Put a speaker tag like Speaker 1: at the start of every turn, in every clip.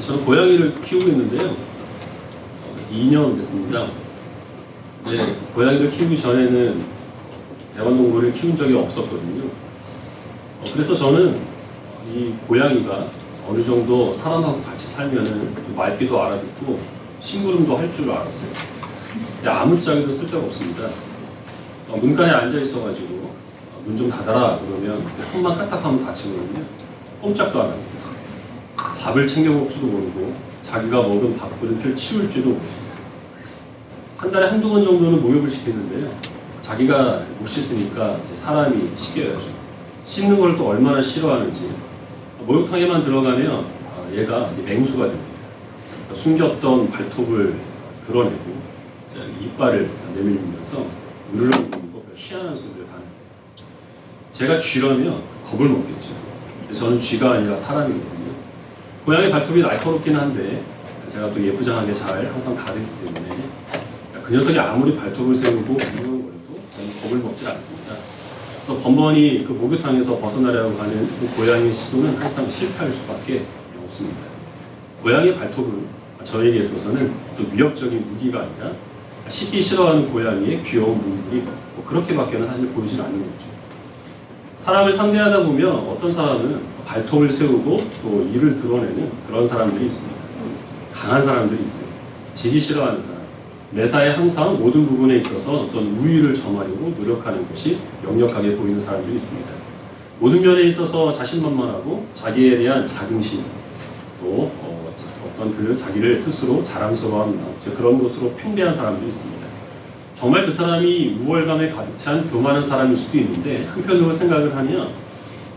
Speaker 1: 저는 고양이를 키우고 있는데요. 2년 됐습니다. 네, 고양이를 키우기 전에는 애완동물을 키운 적이 없었거든요. 그래서 저는 이 고양이가 어느 정도 사람하고 같이 살면은 좀 말귀도 알아듣고 심부름도 할 줄 알았어요. 아무짝에도 쓸데가 없습니다. 문간에 앉아 있어가지고 문 좀 닫아라 그러면 손만 까딱하면 닫히거든요. 꼼짝도 안 합니다. 밥을 챙겨 먹을 줄도 모르고 자기가 먹은 밥그릇을 치울 줄도 모르고 한 달에 한두 번 정도는 목욕을 시키는데요. 자기가 못 씻으니까 이제 사람이 씻겨야죠. 씻는 걸 또 얼마나 싫어하는지 목욕탕에만 들어가면 얘가 맹수가 됩니다. 숨겼던 발톱을 드러내고 이빨을 내밀면서 으르렁 거리고 희한한 소리를 하는 거예요. 제가 쥐라면 겁을 먹겠죠. 저는 쥐가 아니라 사람이거든요. 고양이 발톱이 날카롭긴 한데 제가 또 예쁘장하게 잘 항상 다듬기 때문에 그 녀석이 아무리 발톱을 세우고 으르렁거려도 저는 겁을 먹지 않습니다. 그래서 번번이 그 목욕탕에서 벗어나려고 하는 그 고양이의 시도는 항상 실패할 수밖에 없습니다. 고양이의 발톱은 저에게 있어서는 또 위협적인 무기가 아니라 씻기 싫어하는 고양이의 귀여운 문물이 그렇게밖에는 사실 보이진 않는 거죠. 사람을 상대하다 보면 어떤 사람은 발톱을 세우고 또 이를 드러내는 그런 사람들이 있습니다. 강한 사람들이 있어요. 지기 싫어하는 사람. 매사에 항상 모든 부분에 있어서 어떤 우위를 점하려고 노력하는 것이 역력하게 보이는 사람들이 있습니다. 모든 면에 있어서 자신만만하고 자기에 대한 자긍심, 또 어떤 그 자기를 스스로 자랑스러워하는 그런 것으로 팽배한 사람들이 있습니다. 정말 그 사람이 우월감에 가득 찬 교만한 사람일 수도 있는데 한편으로 생각을 하면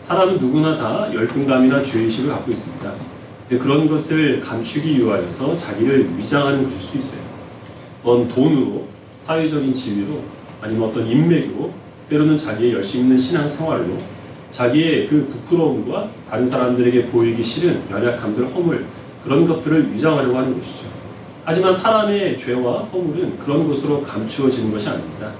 Speaker 1: 사람은 누구나 다 열등감이나 죄의식을 갖고 있습니다. 그런 것을 감추기 위하여서 자기를 위장하는 것일 수 있어요. 어떤 돈으로, 사회적인 지위로, 아니면 어떤 인맥으로, 때로는 자기의 열심히 있는 신앙생활로 자기의 그 부끄러움과 다른 사람들에게 보이기 싫은 연약함들, 허물, 그런 것들을 위장하려고 하는 것이죠. 하지만 사람의 죄와 허물은 그런 것으로 감추어지는 것이 아닙니다.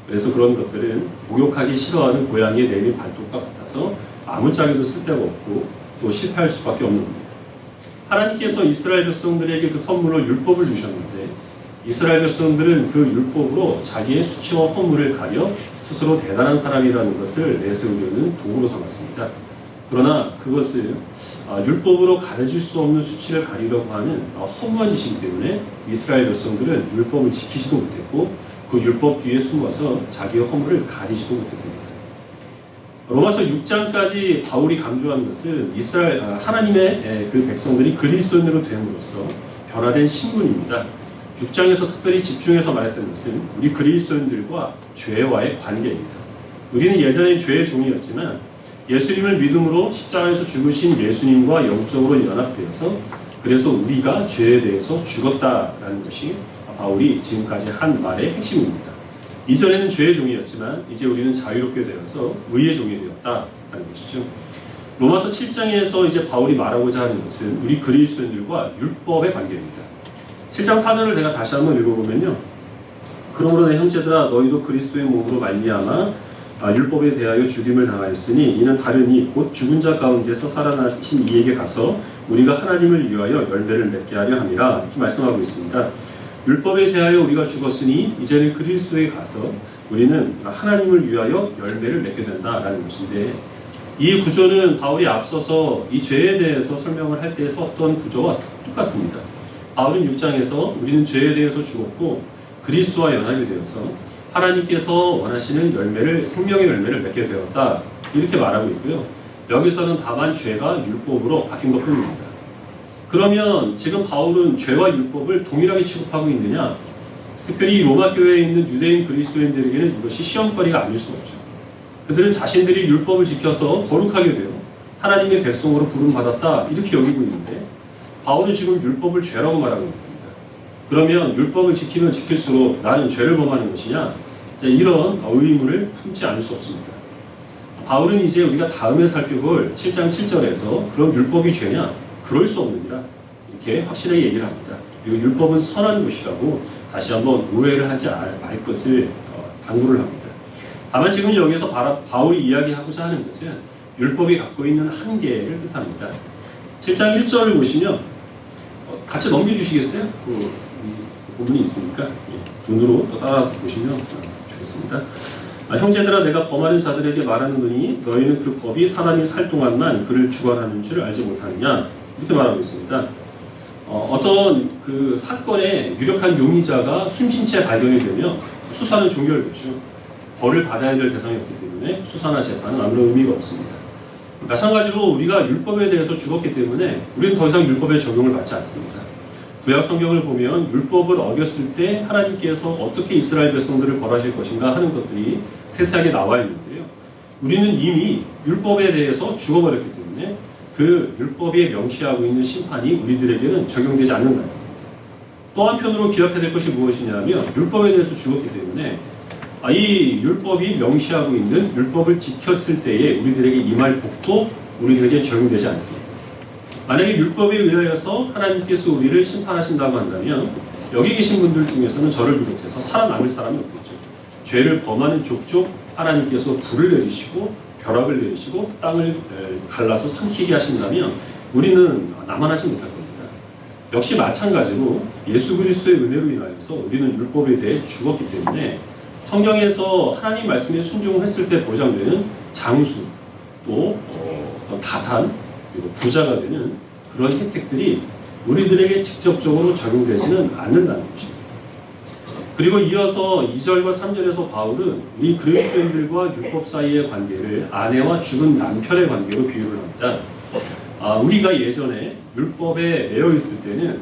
Speaker 1: 그래서 그런 것들은 목욕하기 싫어하는 고양이의 내민 발톱과 같아서 아무짝에도 쓸데가 없고 또 실패할 수밖에 없는 겁니다. 하나님께서 이스라엘 백성들에게 그 선물로 율법을 주셨는데 이스라엘 백성들은 그 율법으로 자기의 수치와 허물을 가려 스스로 대단한 사람이라는 것을 내세우려는 도구로 삼았습니다. 그러나 그것은 율법으로 가려질 수 없는 수치를 가리려고 하는 허무한 짓이기 때문에 이스라엘 백성들은 율법을 지키지도 못했고 그 율법 뒤에 숨어서 자기의 허물을 가리지도 못했습니다. 로마서 6장까지 바울이 강조한 것은 하나님의 그 백성들이 그리스도인으로 됨으로써 변화된 신분입니다. 6장에서 특별히 집중해서 말했던 것은 우리 그리스도인들과 죄와의 관계입니다. 우리는 예전엔 죄의 종이었지만 예수님을 믿음으로 십자가에서 죽으신 예수님과 영적으로 연합되어서 그래서 우리가 죄에 대해서 죽었다라는 것이 바울이 지금까지 한 말의 핵심입니다. 이전에는 죄의 종이었지만 이제 우리는 자유롭게 되어서 의의 종이 되었다라는 것이죠. 로마서 7장에서 이제 바울이 말하고자 하는 것은 우리 그리스도인들과 율법의 관계입니다. 7장 4절을 내가 다시 한번 읽어보면요. 그러므로 내 형제들아 너희도 그리스도의 몸으로 말미암아 율법에 대하여 죽임을 당하였으니 이는 다른 이 곧 죽은 자 가운데서 살아나신 이에게 가서 우리가 하나님을 위하여 열매를 맺게 하려 함이라 이렇게 말씀하고 있습니다. 율법에 대하여 우리가 죽었으니 이제는 그리스도에 가서 우리는 하나님을 위하여 열매를 맺게 된다라는 것인데 이 구조는 바울이 앞서서 이 죄에 대해서 설명을 할 때 썼던 구조와 똑같습니다. 바울은 6장에서 우리는 죄에 대해서 죽었고 그리스도와 연합이 되어서 하나님께서 원하시는 열매를 생명의 열매를 맺게 되었다 이렇게 말하고 있고요. 여기서는 다만 죄가 율법으로 바뀐 것뿐입니다. 그러면 지금 바울은 죄와 율법을 동일하게 취급하고 있느냐? 특별히 로마 교회에 있는 유대인 그리스도인들에게는 이것이 시험거리가 아닐 수 없죠. 그들은 자신들이 율법을 지켜서 거룩하게 되어 하나님의 백성으로 부름받았다 이렇게 여기고 있는데 바울은 지금 율법을 죄라고 말하고 있습니다. 그러면 율법을 지키면 지킬수록 나는 죄를 범하는 것이냐? 이런 의문을 품지 않을 수 없습니다. 바울은 이제 우리가 다음에 살펴볼 7장 7절에서 그럼 율법이 죄냐? 그럴 수 없느니라 이렇게 확실하게 얘기를 합니다. 그리고 율법은 선한 것이라고 다시 한번 오해를 하지 말 것을 당부를 합니다. 다만 지금 여기서 바울이 이야기하고자 하는 것은 율법이 갖고 있는 한계를 뜻합니다. 7장 1절을 보시면 같이 넘겨주시겠어요? 이 부분이 있으니까 눈으로 또 따라서 보시면 좋겠습니다. 형제들아 내가 범하는 자들에게 말하노니 너희는 그 법이 사람이 살 동안만 그를 주관하는 줄 알지 못하느냐 이렇게 말하고 있습니다. 어떤 그 사건의 유력한 용의자가 숨진 채 발견이 되면 수사는 종결되죠. 벌을 받아야 될 대상이 없기 때문에 수사나 재판은 아무런 의미가 없습니다. 마찬가지로 우리가 율법에 대해서 죽었기 때문에 우리는 더 이상 율법의 적용을 받지 않습니다. 구약 성경을 보면 율법을 어겼을 때 하나님께서 어떻게 이스라엘 백성들을 벌하실 것인가 하는 것들이 세세하게 나와 있는데요. 우리는 이미 율법에 대해서 죽어버렸기 때문에 그 율법에 명시하고 있는 심판이 우리들에게는 적용되지 않는다. 또 한편으로 기억해야 될 것이 무엇이냐면 율법에 대해서 죽었기 때문에 이 율법이 명시하고 있는 율법을 지켰을 때에 우리들에게 임할 복도 우리들에게 적용되지 않습니다. 만약에 율법에 의하여서 하나님께서 우리를 심판하신다고 한다면 여기 계신 분들 중에서는 저를 비롯해서 살아남을 사람이 없겠죠. 죄를 범하는 족족 하나님께서 불을 내리시고 벼락을 내리시고 땅을 갈라서 삼키게 하신다면 우리는 남아나지 못할 겁니다. 역시 마찬가지로 예수 그리스도의 은혜로 인하여서 우리는 율법에 대해 죽었기 때문에 성경에서 하나님 말씀에 순종했을 때 보장되는 장수 또 다산 그리고 부자가 되는 그런 혜택들이 우리들에게 직접적으로 적용되지는 않는다는 것입니다. 그리고 이어서 2절과 3절에서 바울은 우리 그리스도인들과 율법 사이의 관계를 아내와 죽은 남편의 관계로 비유를 합니다. 우리가 예전에 율법에 매여 있을 때는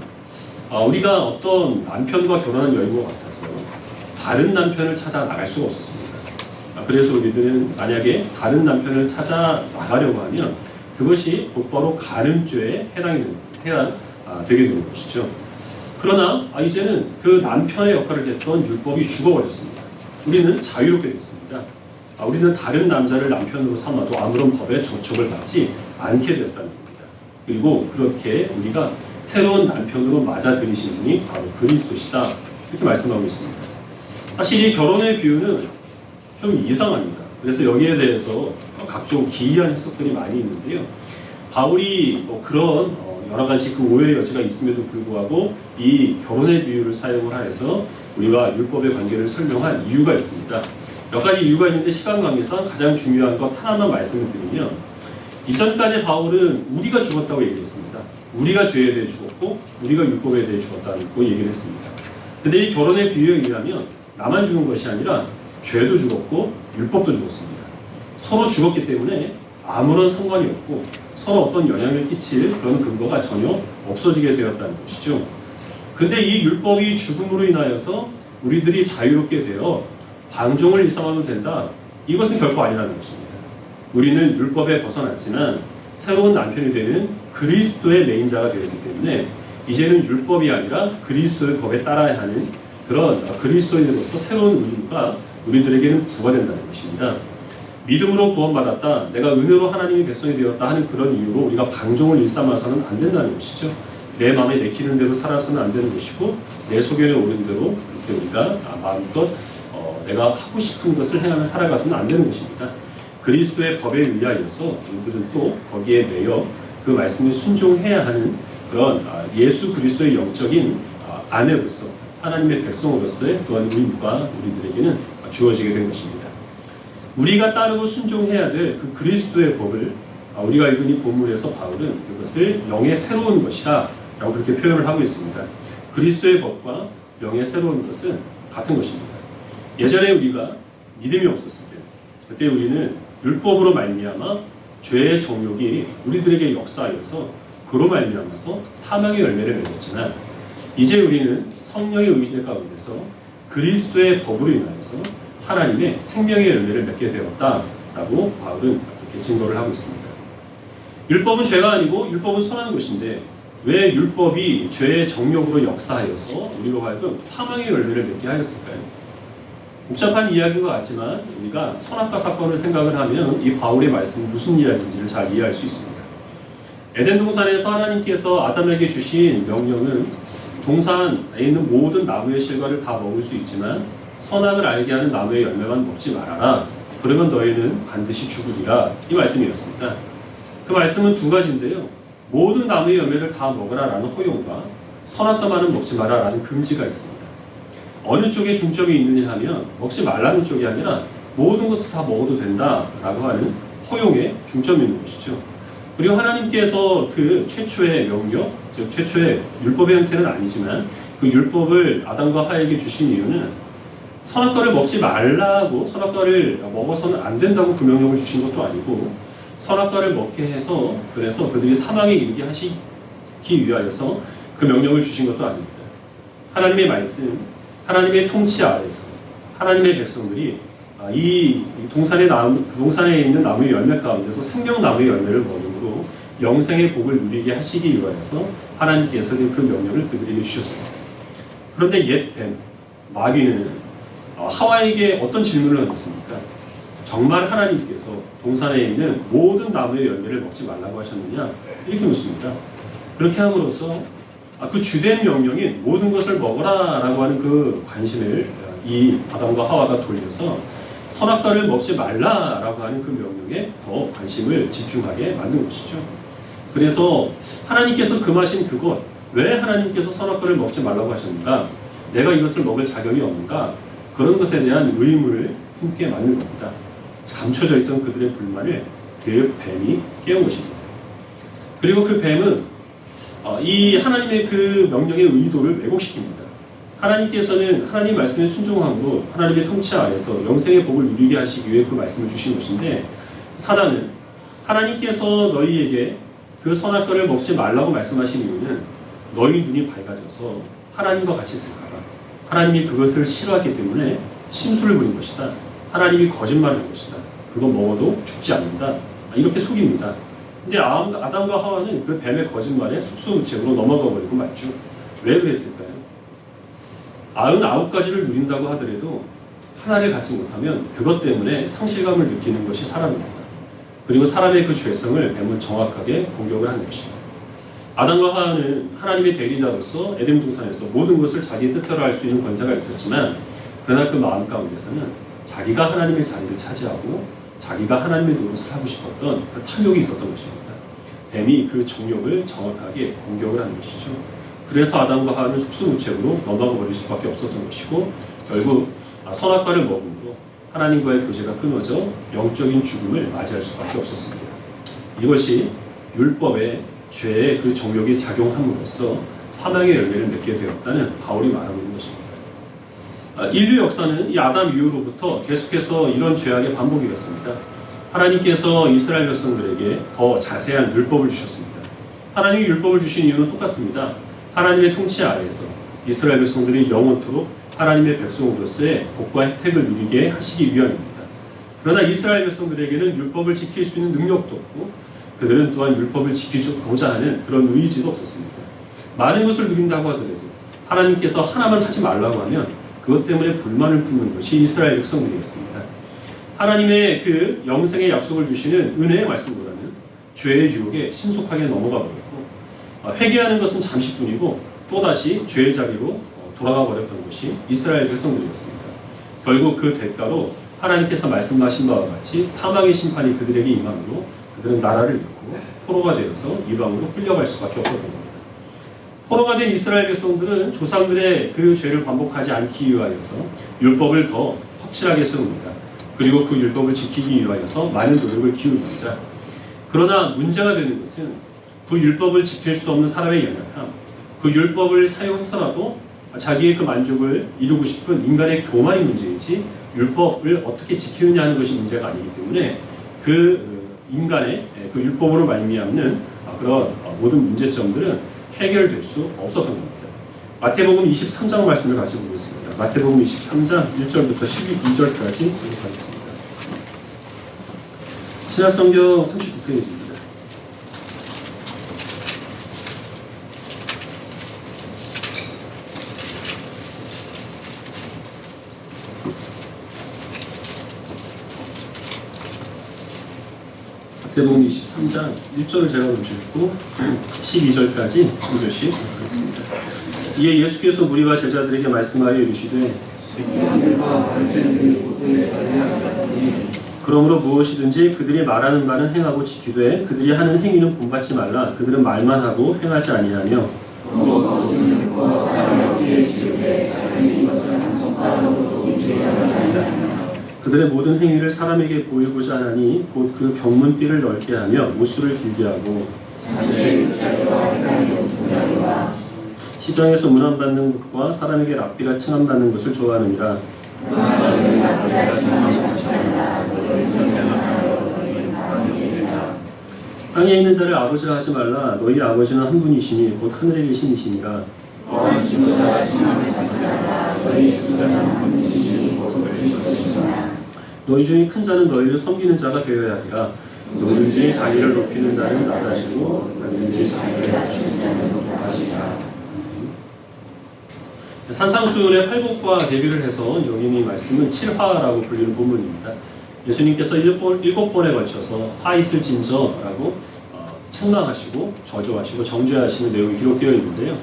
Speaker 1: 우리가 어떤 남편과 결혼한 여인과 같아서 다른 남편을 찾아 나갈 수가 없었습니다. 그래서 우리들은 만약에 다른 남편을 찾아 나가려고 하면 그것이 곧바로 간음죄에 되게 되는 것이죠. 그러나 이제는 그 남편의 역할을 했던 율법이 죽어버렸습니다. 우리는 자유롭게 됐습니다. 우리는 다른 남자를 남편으로 삼아도 아무런 법의 저촉을 받지 않게 되었다는 겁니다. 그리고 그렇게 우리가 새로운 남편으로 맞아들이신 분이 바로 그리스도시다 이렇게 말씀하고 있습니다. 사실 이 결혼의 비유는 좀 이상합니다. 그래서 여기에 대해서 각종 기이한 해석들이 많이 있는데요. 바울이 그런 여러 가지 그 오해의 여지가 있음에도 불구하고 이 결혼의 비유를 사용을 해서 우리와 율법의 관계를 설명한 이유가 있습니다. 몇 가지 이유가 있는데 시간 관계상 가장 중요한 것 하나만 말씀을 드리면 이전까지 바울은 우리가 죽었다고 얘기했습니다. 우리가 죄에 대해 죽었고 우리가 율법에 대해 죽었다고 얘기를 했습니다. 근데 이 결혼의 비유에 의하면 나만 죽은 것이 아니라 죄도 죽었고 율법도 죽었습니다. 서로 죽었기 때문에 아무런 상관이 없고 서로 어떤 영향을 끼칠 그런 근거가 전혀 없어지게 되었다는 것이죠. 근데 이 율법이 죽음으로 인하여서 우리들이 자유롭게 되어 방종을 일삼아도 된다. 이것은 결코 아니라는 것입니다. 우리는 율법에 벗어났지만 새로운 남편이 되는 그리스도의 메인자가 되었기 때문에 이제는 율법이 아니라 그리스도의 법에 따라야 하는 그런 그리스도인으로서 새로운 의무가 우리들에게는 부과된다는 것입니다. 믿음으로 구원받았다, 내가 은혜로 하나님의 백성이 되었다 하는 그런 이유로 우리가 방종을 일삼아서는 안 된다는 것이죠. 내 마음에 내키는 대로 살아서는 안 되는 것이고 내 소견에 오른 대로 이렇게 우리가 마음껏 내가 하고 싶은 것을 행하며 살아가서는 안 되는 것입니다. 그리스도의 법에 의하여서 우리들은 또 거기에 매여 그 말씀에 순종해야 하는 그런 예수 그리스도의 영적인 아내로서 하나님의 백성으로서의 또한 의무가 우리들에게는 주어지게 된 것입니다. 우리가 따르고 순종해야 될 그 그리스도의 법을 우리가 읽은 이 본문에서 바울은 그것을 영의 새로운 것이다 라고 그렇게 표현을 하고 있습니다. 그리스도의 법과 영의 새로운 것은 같은 것입니다. 예전에 우리가 믿음이 없었을 때 그때 우리는 율법으로 말미암아 죄의 정욕이 우리들에게 역사하여서 그로 말미암아서 사망의 열매를 맺었지만 이제 우리는 성령의 의지 가운데서 그리스도의 법으로 인하여서 하나님의 생명의 열매를 맺게 되었다라고 바울은 그렇게 증거를 하고 있습니다. 율법은 죄가 아니고 율법은 선한 것인데 왜 율법이 죄의 정욕으로 역사하여서 우리로 하여금 사망의 열매를 맺게 하였을까요? 복잡한 이야기인 것 같지만 우리가 선악과 사건을 생각을 하면 이 바울의 말씀이 무슨 이야기인지를 잘 이해할 수 있습니다. 에덴 동산에서 하나님께서 아담에게 주신 명령은 동산에 있는 모든 나무의 실과를 다 먹을 수 있지만 선악을 알게 하는 나무의 열매만 먹지 말아라. 그러면 너희는 반드시 죽으리라. 이 말씀이었습니다. 그 말씀은 두 가지인데요. 모든 나무의 열매를 다 먹으라 라는 허용과 선악과만은 먹지 마라라는 금지가 있습니다. 어느 쪽에 중점이 있느냐 하면 먹지 말라는 쪽이 아니라 모든 것을 다 먹어도 된다라고 하는 허용에 중점이 있는 것이죠. 그리고 하나님께서 그 최초의 명령, 즉 최초의 율법의 형태는 아니지만 그 율법을 아담과 하와에게 주신 이유는 선악과를 먹지 말라고, 선악과를 먹어서는 안 된다고 그 명령을 주신 것도 아니고 선악과를 먹게 해서 그래서 그들이 사망에 이르게 하시기 위하여서 그 명령을 주신 것도 아닙니다. 하나님의 말씀, 하나님의 통치 아래에서 하나님의 백성들이 이 동산에 있는 나무의 열매 가운데서 생명나무의 열매를 먹음으로 영생의 복을 누리게 하시기 위하여서 하나님께서는 그 명령을 그들에게 주셨습니다. 그런데 옛 뱀, 마귀는 하와에게 어떤 질문을 던졌습니까? 정말 하나님께서 동산에 있는 모든 나무의 열매를 먹지 말라고 하셨느냐? 이렇게 묻습니다. 그렇게 함으로써 그 주된 명령인 모든 것을 먹어라 라고 하는 그 관심을 이 아담과 하와가 돌려서 선악과를 먹지 말라라고 하는 그 명령에 더 관심을 집중하게 만든 것이죠. 그래서 하나님께서 금하신 그것, 왜 하나님께서 선악과를 먹지 말라고 하셨는가? 내가 이것을 먹을 자격이 없는가? 그런 것에 대한 의문을 품게 만든 겁니다. 감춰져 있던 그들의 불만을 그 뱀이 깨운 것입니다. 그리고 그 뱀은 이 하나님의 그 명령의 의도를 왜곡시킵니다. 하나님께서는 하나님 말씀에 순종함으로 하나님의 통치 아래서 영생의 복을 누리게 하시기 위해 그 말씀을 주신 것인데, 사단은 하나님께서 너희에게 그 선악과를 먹지 말라고 말씀하신 이유는 너희 눈이 밝아져서 하나님과 같이 될까봐, 하나님이 그것을 싫어하기 때문에 심술을 부린 것이다. 하나님이 거짓말을 한 것이다. 그건 먹어도 죽지 않는다. 이렇게 속입니다. 근데 아담과 하와는 그 뱀의 거짓말에 속수무책으로 넘어가 버리고 말죠. 왜 그랬을까요? 99가지를 누린다고 하더라도 하나를 갖지 못하면 그것 때문에 상실감을 느끼는 것이 사람입니다. 그리고 사람의 그 죄성을 뱀은 정확하게 공격을 하는 것입니다. 아담과 하와는 하나님의 대리자로서 에덴 동산에서 모든 것을 자기의 뜻대로 할 수 있는 권세가 있었지만, 그러나 그 마음 가운데서는 자기가 하나님의 자리를 차지하고 자기가 하나님의 노릇을 하고 싶었던 그 탐욕이 있었던 것입니다. 뱀이 그 정욕을 정확하게 공격을 하는 것이죠. 그래서 아담과 하와는 속수무책으로 넘어가 버릴 수밖에 없었던 것이고, 결국 선악과를 먹음으로 하나님과의 교제가 끊어져 영적인 죽음을 맞이할 수밖에 없었습니다. 이것이 율법의 죄의 그 정욕이 작용함으로써 사망의 열매를 맺게 되었다는 바울이 말하고 있는 것입니다. 인류 역사는 이 아담 이후로부터 계속해서 이런 죄악의 반복이었습니다. 하나님께서 이스라엘 백성들에게 더 자세한 율법을 주셨습니다. 하나님이 율법을 주신 이유는 똑같습니다. 하나님의 통치 아래에서 이스라엘 백성들이 영원토록 하나님의 백성으로서의 복과 혜택을 누리게 하시기 위함입니다. 그러나 이스라엘 백성들에게는 율법을 지킬 수 있는 능력도 없고, 그들은 또한 율법을 지키고자 하는 그런 의지도 없었습니다. 많은 것을 누린다고 하더라도 하나님께서 하나만 하지 말라고 하면 그것 때문에 불만을 품는 것이 이스라엘 백성들이었습니다. 하나님의 그 영생의 약속을 주시는 은혜의 말씀보다는 죄의 유혹에 신속하게 넘어가 버렸고, 회개하는 것은 잠시뿐이고 또다시 죄의 자리로 돌아가 버렸던 것이 이스라엘 백성들이었습니다. 결국 그 대가로 하나님께서 말씀하신 바와 같이 사망의 심판이 그들에게 임함으로 그들은 나라를 잃고 포로가 되어서 이방으로 끌려갈 수밖에 없었던 겁니다. 포로가 된 이스라엘 백성들은 조상들의 그 죄를 반복하지 않기 위하여서 율법을 더 확실하게 세웁니다. 그리고 그 율법을 지키기 위하여서 많은 노력을 기울입니다. 그러나 문제가 되는 것은 그 율법을 지킬 수 없는 사람의 연약함, 그 율법을 사용해서라도 자기의 그 만족을 이루고 싶은 인간의 교만이 문제이지 율법을 어떻게 지키느냐 하는 것이 문제가 아니기 때문에 그 인간의 그 율법으로 말미암는 그런 모든 문제점들은 해결될 수 없었던 겁니다. 마태복음 23장 말씀을 같이 보겠습니다. 마태복음 23장 1절부터 12절까지 읽어보겠습니다. 신약성경 39페이지입니다. 마태복음 23장 1절을 제가 먼저 읽고 12절까지 읽으시 하겠습니다. 이에 예수께서 무리와 제자들에게 말씀하여 이르시되, 그러므로 무엇이든지 그들이 말하는 바는 행하고 지키되 그들이 하는 행위는 본받지 말라. 그들은 말만 하고 행하지 아니하며 그들의 모든 행위를 사람에게 보이고자 하나니 곧 그 경문띠를 넓게 하며 옷수를 길게 하고 시장에서 문안받는 것과 사람에게 랍비라 칭함받는 것을 좋아하느니라. 땅에 있는 자를 아버지라 하지 말라. 너희 아버지는 한 분이시니 곧 하늘에 계신 이시니라. 너희 중에 큰 자는 너희를 섬기는 자가 되어야 하리라. 누구든지 자기를 높이는 자는 낮아지고 누구든지 자기를 낮추는 자는 높아지리라. 산상수훈의 팔복과 대비를 해서 여기 이 말씀은 7화라고 불리는 본문입니다. 예수님께서 7번에 걸쳐서 화 있을 진저라고 책망하시고 저주하시고 정죄하시는 내용이 기록되어 있는데요.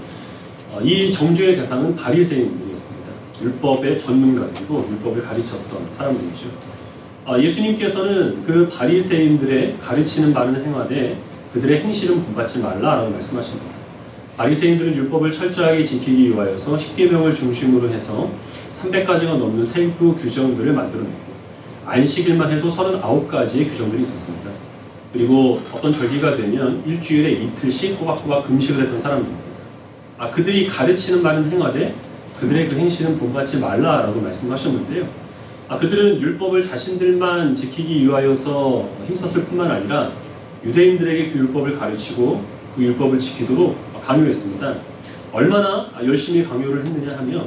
Speaker 1: 이 정죄의 대상은 바리새인들이었습니다. 율법의 전문가들이고 율법을 가르쳤던 사람들이죠. 예수님께서는 그 바리새인들의 가르치는 바는 행하되 그들의 행실은 본받지 말라라고 말씀하십니다. 바리새인들은 율법을 철저하게 지키기 위하여서 십계명을 중심으로 해서 300가지가 넘는 세부 규정들을 만들어냈고 안식일만 해도 39가지의 규정들이 있었습니다. 그리고 어떤 절기가 되면 일주일에 이틀씩 꼬박꼬박 금식을 했던 사람들입니다. 그들이 가르치는 바는 행하되 그들의 그 행실은 본받지 말라라고 말씀하셨는데요. 그들은 율법을 자신들만 지키기 위하여서 힘썼을 뿐만 아니라 유대인들에게 그 율법을 가르치고 그 율법을 지키도록 강요했습니다. 얼마나 열심히 강요를 했느냐 하면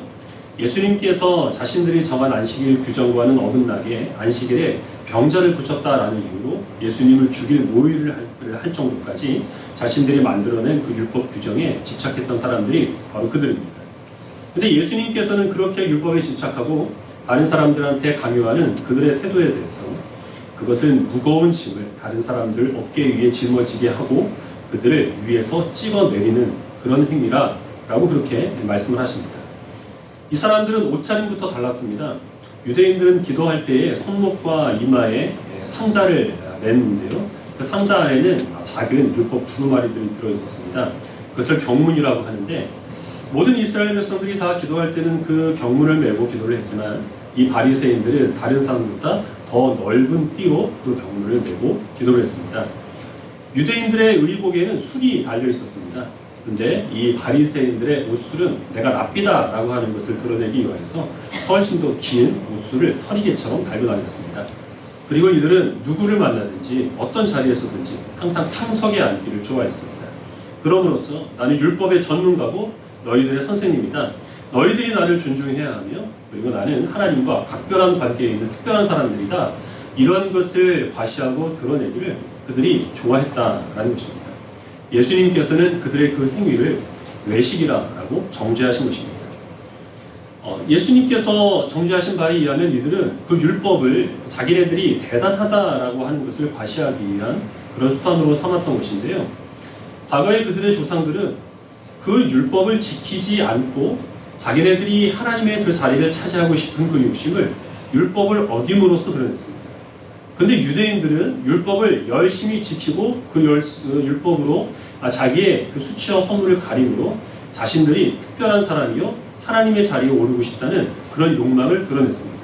Speaker 1: 예수님께서 자신들이 정한 안식일 규정과는 어긋나게 안식일에 병자를 붙였다라는 이유로 예수님을 죽일 모의를 할 정도까지 자신들이 만들어낸 그 율법 규정에 집착했던 사람들이 바로 그들입니다. 근데 예수님께서는 그렇게 율법에 집착하고 다른 사람들한테 강요하는 그들의 태도에 대해서 그것은 무거운 짐을 다른 사람들 어깨 위에 짊어지게 하고 그들을 위에서 찍어내리는 그런 행위라고 그렇게 말씀을 하십니다. 이 사람들은 옷차림부터 달랐습니다. 유대인들은 기도할 때에 손목과 이마에 상자를 냈는데요. 그 상자 안에는 작은 율법 두루마리들이 들어있었습니다. 그것을 경문이라고 하는데 모든 이스라엘 백성들이 다 기도할 때는 그 경문을 메고 기도를 했지만 이 바리새인들은 다른 사람들보다 더 넓은 띠로 그 경문을 메고 기도를 했습니다. 유대인들의 의복에는 술이 달려 있었습니다. 근데 이 바리새인들의 옷술은 내가 랍비다라고 하는 것을 드러내기 위해서 훨씬 더 긴 옷술을 털이개처럼 달고 다녔습니다. 그리고 이들은 누구를 만나든지 어떤 자리에서든지 항상 상석에 앉기를 좋아했습니다. 그럼으로써 나는 율법의 전문가고 너희들의 선생님이다. 너희들이 나를 존중해야 하며 그리고 나는 하나님과 각별한 관계에 있는 특별한 사람들이다. 이런 것을 과시하고 드러내기를 그들이 좋아했다라는 것입니다. 예수님께서는 그들의 그 행위를 외식이라고 정죄하신 것입니다. 예수님께서 정죄하신 바에 의하면 이들은 그 율법을 자기네들이 대단하다라고 하는 것을 과시하기 위한 그런 수단으로 삼았던 것인데요. 과거의 그들의 조상들은 그 율법을 지키지 않고 자기네들이 하나님의 그 자리를 차지하고 싶은 그 욕심을 율법을 어김으로써 드러냈습니다. 근데 유대인들은 율법을 열심히 지키고 그 율법으로 자기의 그 수치와 허물을 가림으로 자신들이 특별한 사람이요 하나님의 자리에 오르고 싶다는 그런 욕망을 드러냈습니다.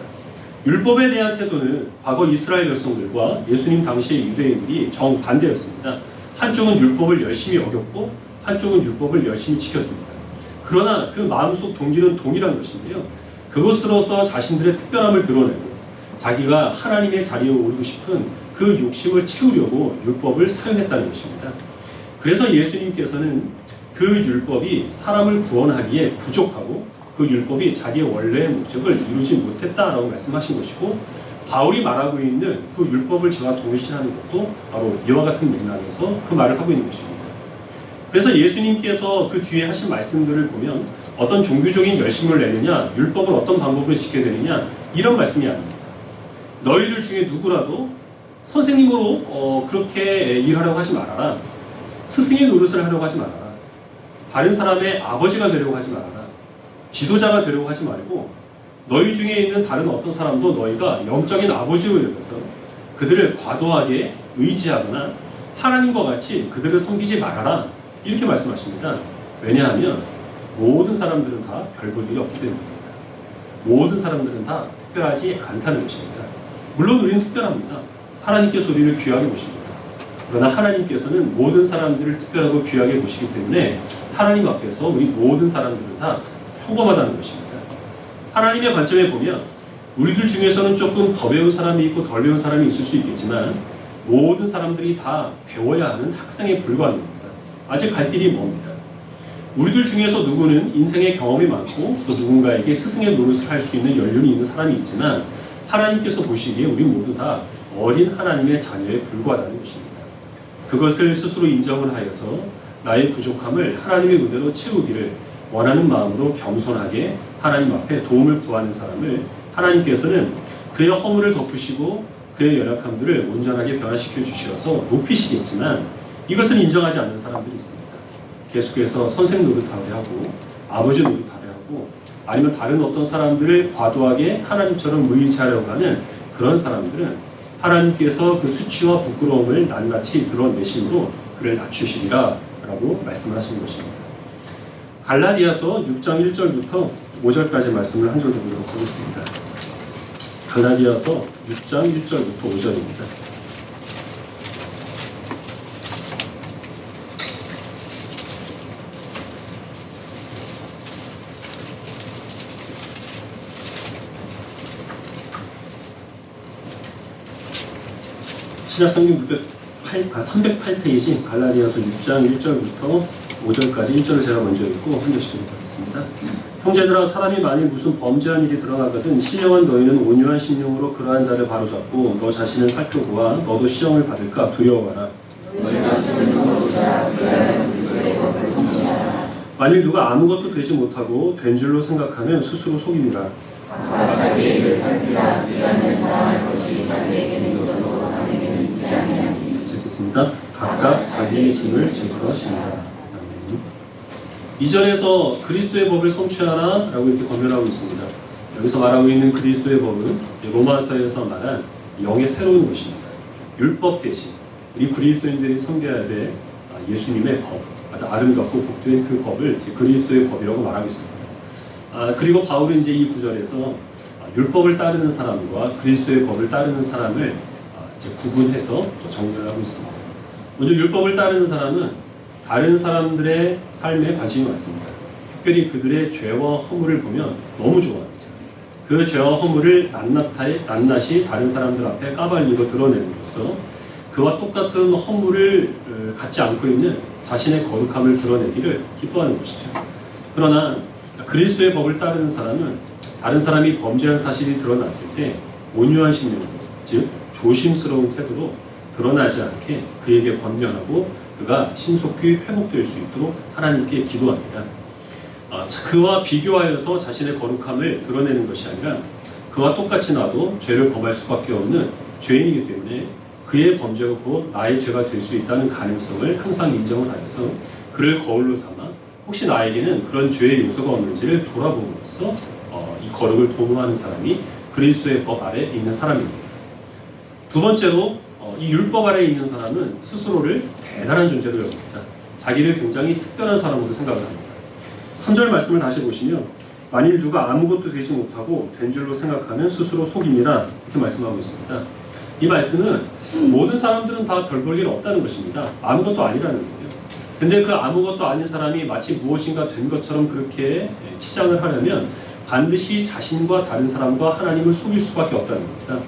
Speaker 1: 율법에 대한 태도는 과거 이스라엘 백성들과 예수님 당시의 유대인들이 정반대였습니다. 한쪽은 율법을 열심히 어겼고 한쪽은 율법을 열심히 지켰습니다. 그러나 그 마음속 동기는 동일한 것인데요. 그것으로서 자신들의 특별함을 드러내고 자기가 하나님의 자리에 오르고 싶은 그 욕심을 채우려고 율법을 사용했다는 것입니다. 그래서 예수님께서는 그 율법이 사람을 구원하기에 부족하고 그 율법이 자기의 원래의 목적을 이루지 못했다라고 말씀하신 것이고 바울이 말하고 있는 그 율법을 제가 동일시하는 것도 바로 이와 같은 맥락에서 그 말을 하고 있는 것입니다. 그래서 예수님께서 그 뒤에 하신 말씀들을 보면 어떤 종교적인 열심을 내느냐 율법을 어떤 방법으로 지켜야 되느냐 이런 말씀이 아닙니다. 너희들 중에 누구라도 선생님으로 그렇게 일하려고 하지 말아라. 스승의 노릇을 하려고 하지 말아라. 다른 사람의 아버지가 되려고 하지 말아라. 지도자가 되려고 하지 말고 너희 중에 있는 다른 어떤 사람도 너희가 영적인 아버지로 여겨서 그들을 과도하게 의지하거나 하나님과 같이 그들을 섬기지 말아라. 이렇게 말씀하십니다. 왜냐하면 모든 사람들은 다 별 볼 일이 없기 때문입니다. 모든 사람들은 다 특별하지 않다는 것입니다. 물론 우리는 특별합니다. 하나님께서 우리를 귀하게 보십니다. 그러나 하나님께서는 모든 사람들을 특별하고 귀하게 보시기 때문에 하나님 앞에서 우리 모든 사람들은 다 평범하다는 것입니다. 하나님의 관점에 보면 우리들 중에서는 조금 더 배운 사람이 있고 덜 배운 사람이 있을 수 있겠지만 모든 사람들이 다 배워야 하는 학생에 불과한 겁니다. 아직 갈 길이 멉니다. 우리들 중에서 누구는 인생의 경험이 많고 또 누군가에게 스승의 노릇을 할 수 있는 연륜이 있는 사람이 있지만 하나님께서 보시기에 우리 모두 다 어린 하나님의 자녀에 불과하다는 것입니다. 그것을 스스로 인정을 하여서 나의 부족함을 하나님의 은혜로 채우기를 원하는 마음으로 겸손하게 하나님 앞에 도움을 구하는 사람을 하나님께서는 그의 허물을 덮으시고 그의 연약함들을 온전하게 변화시켜 주셔서 높이시겠지만 이것을 인정하지 않는 사람들이 있습니다. 계속해서 선생 노릇하려 하고 아버지 노릇하려 하고 아니면 다른 어떤 사람들을 과도하게 하나님처럼 의지하려고 하는 그런 사람들은 하나님께서 그 수치와 부끄러움을 낱낱이 드러내심으로 그를 낮추시리라 라고 말씀을 하시는 것입니다. 갈라디아서 6장 1절부터 5절까지 말씀을 한 절 더 보도록 하겠습니다. 갈라디아서 6장 1절부터 5절입니다. 신약성경 308페이지 갈라디아서 6장 1절부터 5절까지 1절을 제가 먼저 읽고 한 절씩 보도록 하겠습니다. 형제들아 사람이 만일 무슨 범죄한 일이 드러나거든 신령한 너희는 온유한 심령으로 그러한 자를 바로잡고 너 자신을 살펴보아 너도 시험을 받을까 두려워하라. 만일 누가 아무것도 되지 못하고 된 줄로 생각하면 스스로 속임이라.
Speaker 2: 각각 자기의 일을 살피라. 그리하면 자랑할 것이 자기에게는 있어도 남에게는 있지 아니하니.
Speaker 1: 읽겠습니다. 각각 자기의 짐을 질 것이니라. 2절에서 그리스도의 법을 성취하라 라고 이렇게 권면하고 있습니다. 여기서 말하고 있는 그리스도의 법은 로마서에서 말한 영의 새로운 것입니다. 율법 대신 우리 그리스도인들이 섬겨야 될 예수님의 법, 아주 아름답고 복된 그 법을 그리스도의 법이라고 말하고 있습니다. 그리고 바울은 이제 이 구절에서 율법을 따르는 사람과 그리스도의 법을 따르는 사람을 이제 구분해서 또 정리를 하고 있습니다. 먼저 율법을 따르는 사람은 다른 사람들의 삶에 관심이 많습니다. 특별히 그들의 죄와 허물을 보면 너무 좋아합니다. 그 죄와 허물을 낱낱이 다른 사람들 앞에 까발리고 드러내면서 그와 똑같은 허물을 갖지 않고 있는 자신의 거룩함을 드러내기를 기뻐하는 것이죠. 그러나 그리스도의 법을 따르는 사람은 다른 사람이 범죄한 사실이 드러났을 때 온유한 심령, 즉 조심스러운 태도로 드러나지 않게 그에게 권면하고 그가 신속히 회복될 수 있도록 하나님께 기도합니다. 그와 비교하여서 자신의 거룩함을 드러내는 것이 아니라 그와 똑같이 나도 죄를 범할 수밖에 없는 죄인이기 때문에 그의 범죄가 곧 나의 죄가 될 수 있다는 가능성을 항상 인정을 하여서 그를 거울로 삼아 혹시 나에게는 그런 죄의 요소가 없는지를 돌아봄으로써 이 거룩을 도모하는 사람이 그리스도의 법 아래 있는 사람입니다. 두 번째로 이 율법 아래에 있는 사람은 스스로를 대단한 존재로 여깁니다. 자기를 굉장히 특별한 사람으로 생각을 합니다. 3절 말씀을 다시 보시면 만일 누가 아무것도 되지 못하고 된 줄로 생각하면 스스로 속임이라 이렇게 말씀하고 있습니다. 이 말씀은 모든 사람들은 다 별 볼 일 없다는 것입니다. 아무것도 아니라는 거예요. 근데 그 아무것도 아닌 사람이 마치 무엇인가 된 것처럼 그렇게 치장을 하려면 반드시 자신과 다른 사람과 하나님을 속일 수밖에 없다는 겁니다.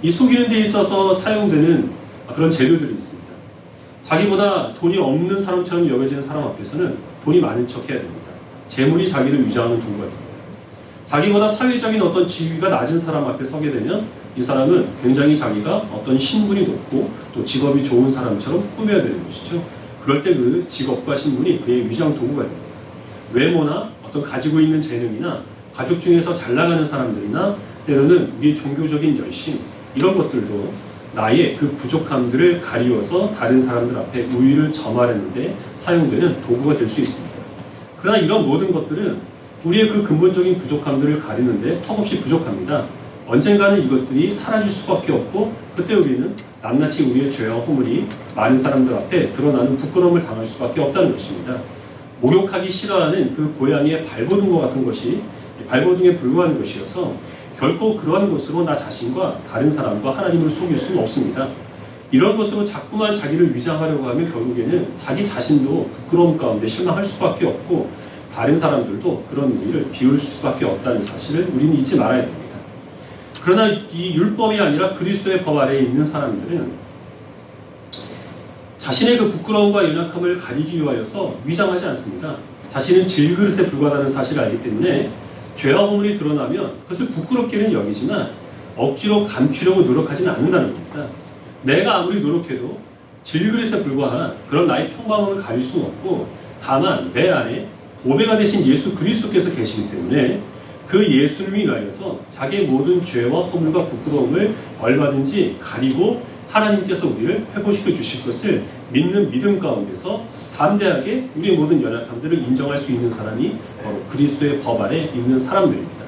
Speaker 1: 이 속이는 데 있어서 사용되는 그런 재료들이 있습니다. 자기보다 돈이 없는 사람처럼 여겨지는 사람 앞에서는 돈이 많은 척 해야 됩니다. 재물이 자기를 위장하는 도구가 됩니다. 자기보다 사회적인 어떤 지위가 낮은 사람 앞에 서게 되면 이 사람은 굉장히 자기가 어떤 신분이 높고 또 직업이 좋은 사람처럼 꾸며야 되는 것이죠. 그럴 때 그 직업과 신분이 그의 위장 도구가 됩니다. 외모나 어떤 가지고 있는 재능이나 가족 중에서 잘 나가는 사람들이나 때로는 우리의 종교적인 열심 이런 것들도 나의 그 부족함들을 가리워서 다른 사람들 앞에 우위를 점하려는데 사용되는 도구가 될 수 있습니다. 그러나 이런 모든 것들은 우리의 그 근본적인 부족함들을 가리는데 턱없이 부족합니다. 언젠가는 이것들이 사라질 수밖에 없고 그때 우리는 낱낱이 우리의 죄와 허물이 많은 사람들 앞에 드러나는 부끄러움을 당할 수밖에 없다는 것입니다. 목욕하기 싫어하는 그 고양이의 발버둥과 같은 것이 발버둥에 불과한 것이어서 결코 그러한 것으로 나 자신과 다른 사람과 하나님을 속일 수는 없습니다. 이런 것으로 자꾸만 자기를 위장하려고 하면 결국에는 자기 자신도 부끄러움 가운데 실망할 수밖에 없고 다른 사람들도 그런 우리를 비울 수밖에 없다는 사실을 우리는 잊지 말아야 됩니다. 그러나 이 율법이 아니라 그리스도의 법 아래에 있는 사람들은 자신의 그 부끄러움과 연약함을 가리기 위하여서 위장하지 않습니다. 자신은 질그릇에 불과하다는 사실을 알기 때문에 죄와 허물이 드러나면 그것을 부끄럽게는 여기지만 억지로 감추려고 노력하지는 않는다는 겁니다. 내가 아무리 노력해도 질그릇에 불과한 그런 나의 평범함을 가릴 수는 없고 다만 내 안에 보배가 되신 예수 그리스도께서 계시기 때문에 그 예수를 위하여서 자기의 모든 죄와 허물과 부끄러움을 얼마든지 가리고 하나님께서 우리를 회복시켜 주실 것을 믿는 믿음 가운데서 담대하게 우리의 모든 연약함들을 인정할 수 있는 사람이 바로 그리스도의 법 아래 있는 사람들입니다.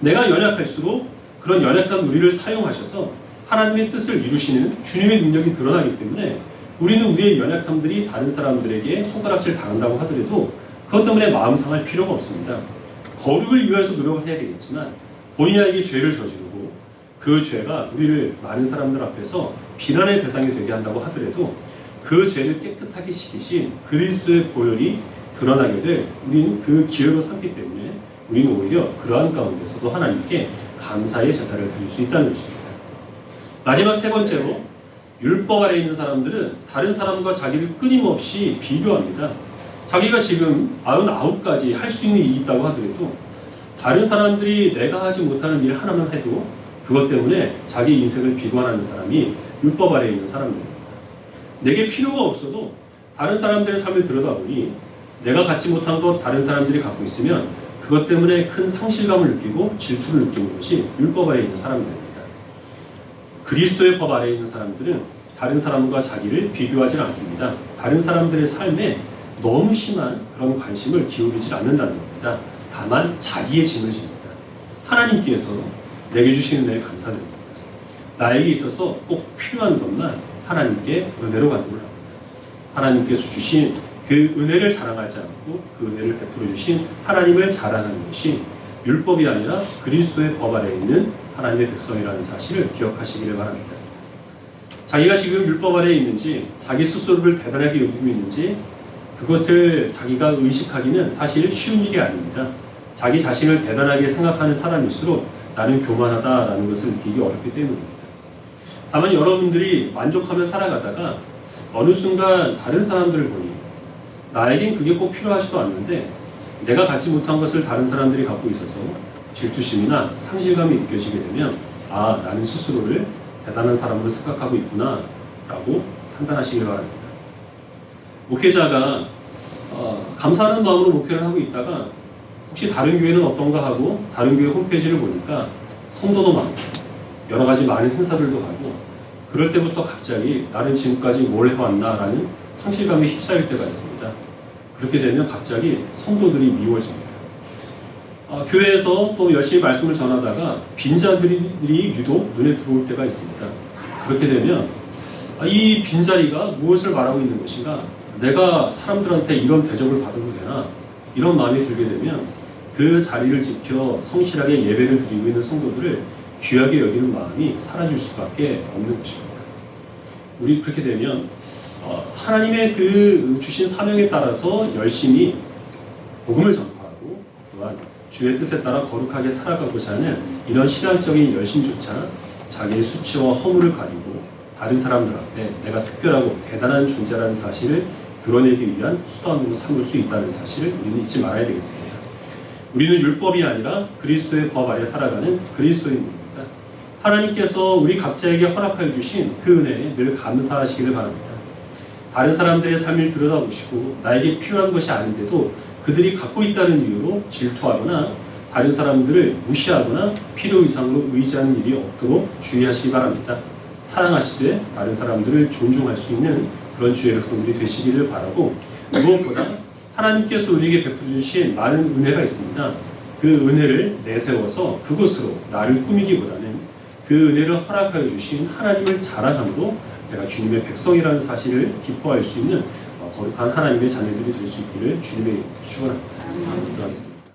Speaker 1: 내가 연약할수록 그런 연약한 우리를 사용하셔서 하나님의 뜻을 이루시는 주님의 능력이 드러나기 때문에 우리는 우리의 연약함들이 다른 사람들에게 손가락질 당한다고 하더라도 그것 때문에 마음 상할 필요가 없습니다. 거룩을 위해서 노력을 해야 되겠지만 본인에게 죄를 저지르고 그 죄가 우리를 많은 사람들 앞에서 비난의 대상이 되게 한다고 하더라도 그 죄를 깨끗하게 씻기신 그리스도의 보혈이 드러나게 될 우리는 그 기회로 삼기 때문에 우리는 오히려 그러한 가운데서도 하나님께 감사의 제사를 드릴 수 있다는 것입니다. 마지막 세 번째로 율법 아래 있는 사람들은 다른 사람과 자기를 끊임없이 비교합니다. 자기가 지금 99가지 할 수 있는 일이 있다고 하더라도 다른 사람들이 내가 하지 못하는 일 하나만 해도 그것 때문에 자기 인생을 비관하는 사람이 율법 아래에 있는 사람들입니다. 내게 필요가 없어도 다른 사람들의 삶을 들여다보니 내가 갖지 못한 것 다른 사람들이 갖고 있으면 그것 때문에 큰 상실감을 느끼고 질투를 느끼는 것이 율법 아래에 있는 사람들입니다. 그리스도의 법 아래에 있는 사람들은 다른 사람과 자기를 비교하지 않습니다. 다른 사람들의 삶에 너무 심한 그런 관심을 기울이지 않는다는 겁니다. 다만 자기의 짐을 집니다. 하나님께서 내게 주시는 은혜에 감사드립니다. 나에게 있어서 꼭 필요한 것만 하나님께 은혜로 간구를 합니다. 하나님께서 주신 그 은혜를 자랑하지 않고 그 은혜를 베풀어 주신 하나님을 자랑하는 것이 율법이 아니라 그리스도의 법 아래에 있는 하나님의 백성이라는 사실을 기억하시기를 바랍니다. 자기가 지금 율법 아래에 있는지 자기 스스로를 대단하게 여기고 있는지 그것을 자기가 의식하기는 사실 쉬운 일이 아닙니다. 자기 자신을 대단하게 생각하는 사람일수록 나는 교만하다라는 것을 느끼기 어렵기 때문입니다. 다만 여러분들이 만족하며 살아가다가 어느 순간 다른 사람들을 보니 나에겐 그게 꼭 필요하지도 않는데 내가 갖지 못한 것을 다른 사람들이 갖고 있어서 질투심이나 상실감이 느껴지게 되면 아, 나는 스스로를 대단한 사람으로 생각하고 있구나 라고 판단하시길 바랍니다. 목회자가 감사하는 마음으로 목회를 하고 있다가 혹시 다른 교회는 어떤가 하고 다른 교회 홈페이지를 보니까 성도도 많고 여러 가지 많은 행사들도 가고 그럴 때부터 갑자기 나는 지금까지 뭘 해왔나 라는 상실감에 휩싸일 때가 있습니다. 그렇게 되면 갑자기 성도들이 미워집니다. 교회에서 또 열심히 말씀을 전하다가 빈자들이 유독 눈에 들어올 때가 있습니다. 그렇게 되면 이 빈자리가 무엇을 말하고 있는 것인가? 내가 사람들한테 이런 대접을 받아도 되나? 이런 마음이 들게 되면 그 자리를 지켜 성실하게 예배를 드리고 있는 성도들을 귀하게 여기는 마음이 사라질 수밖에 없는 것입니다. 우리 그렇게 되면 하나님의 그 주신 사명에 따라서 열심히 복음을 전파하고 또한 주의 뜻에 따라 거룩하게 살아가고자 하는 이런 신앙적인 열심조차 자기의 수치와 허물을 가리고 다른 사람들 앞에 내가 특별하고 대단한 존재라는 사실을 드러내기 위한 수단으로 삼을 수 있다는 사실을 우리는 잊지 말아야 되겠습니다. 우리는 율법이 아니라 그리스도의 법 아래 살아가는 그리스도인입니다. 하나님께서 우리 각자에게 허락하여 주신 그 은혜에 늘 감사하시기를 바랍니다. 다른 사람들의 삶을 들여다보시고 나에게 필요한 것이 아닌데도 그들이 갖고 있다는 이유로 질투하거나 다른 사람들을 무시하거나 필요 이상으로 의지하는 일이 없도록 주의하시기 바랍니다. 사랑하시되 다른 사람들을 존중할 수 있는 그런 주의 백성들이 되시기를 바라고 무엇보다 하나님께서 우리에게 베풀어 주신 많은 은혜가 있습니다. 그 은혜를 내세워서 그것으로 나를 꾸미기보다는 그 은혜를 허락하여 주신 하나님을 자랑함으로 내가 주님의 백성이라는 사실을 기뻐할 수 있는 거룩한 하나님의 자녀들이 될 수 있기를 주님의 축원하겠습니다.